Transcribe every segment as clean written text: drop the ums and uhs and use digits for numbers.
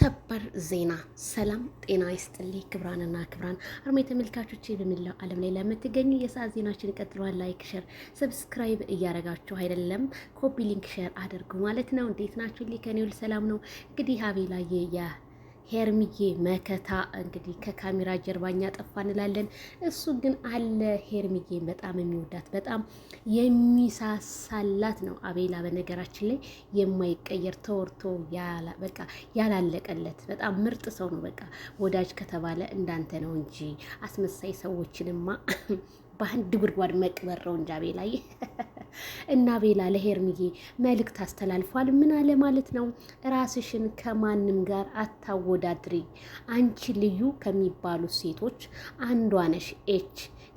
ሰበር ዜና። ሰላም ጤና ይስጥልኝ ክብራንና ክብራን አርሜ ተመልካቾቼ በሚለው ዓለም ላይ ለምትገኙ የሰዓት ዜናችን ቀጥሏል። ላይክ፣ ሼር፣ ሰብስክራይብ እያደረጋችሁ አይደለም ኮፒ ሊንክ ሼር አድርጉ ማለት ነው። እንዴት ናችሁ? ከኔው ሰላም ነው። እንግዲህ አቤላዬ ሄርሚዬ መከታ እንግዲህ ከካሜራ ጀርባኛ ጠፋ እንላለን። እሱ ግን አለ ሄርሚዬ በጣም የሚወዳት በጣም የሚሳሳላት ነው አቤላ። በነገራችን ላይ የማይቀየር ተወርቶ በቃ ያላለቀለት በጣም ምርጥ ሰው ነው። በቃ ወዳጅ ከተባለ እንዳንተ ነው እንጂ አስመሳይ ሰዎችንማ በአንድ ጉድጓድ መቅበር ነው እንጂ አቤላዬ እና አቤላ ለሄርሚዬ መልእክት አስተላልፏል። ምን አለ ማለት ነው? ራስሽን ከማንም ጋር አታወዳድሪ። አንቺ ልዩ ከሚባሉ ሴቶች አንዷ ነሽ።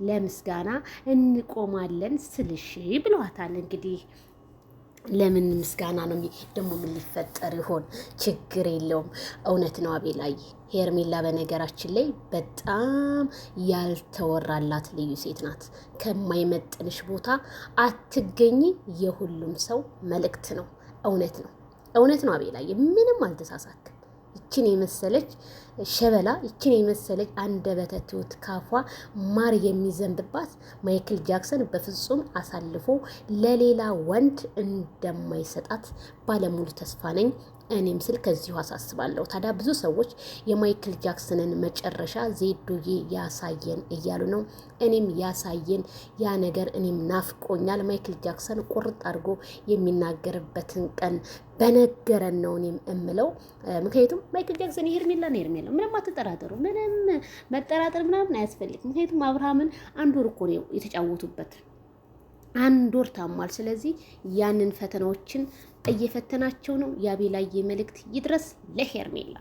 ለምስጋና እንቆማለን ስልሽ ብለዋታል። እንግዲህ ለምን ምስጋና ነው ደግሞ? ምን ሊፈጠር ይሆን? ችግር የለውም። እውነት ነው አቤላዬ። ሄርሜላ በነገራችን ላይ በጣም ያልተወራላት ልዩ ሴት ናት። ከማይመጥንሽ ቦታ አትገኝ የሁሉም ሰው መልእክት ነው። እውነት ነው፣ እውነት ነው አቤላዬ። ምንም አልተሳሳክም። ይችን የመሰለች ሸበላ፣ ይችን የመሰለች አንደበተ ትሁት ካፏ ማር የሚዘንብባት ማይክል ጃክሰን በፍጹም አሳልፎ ለሌላ ወንድ እንደማይሰጣት ባለሙሉ ተስፋ ነኝ። እኔም ስል ከዚሁ አሳስባለሁ። ታዲያ ብዙ ሰዎች የማይክል ጃክሰንን መጨረሻ ዜዶዬ ያሳየን እያሉ ነው። እኔም ያሳየን ያ ነገር እኔም ናፍቆኛል። ማይክል ጃክሰን ቁርጥ አድርጎ የሚናገርበትን ቀን በነገረን ነው እኔም እምለው። ምክንያቱም ማይክል ጃክሰን የሄርሜላ ነው። ሄርሜላ ምንም አትጠራጠሩ፣ ምንም መጠራጠር ምናምን አያስፈልግም። ምክንያቱም አብርሃምን አንድ ወር እኮ ነው የተጫወቱበት፣ አንድ ወር ታሟል። ስለዚህ ያንን ፈተናዎችን እየፈተናቸው ነው። የአቤላዬ መልእክት ይድረስ ለሄርሜላ።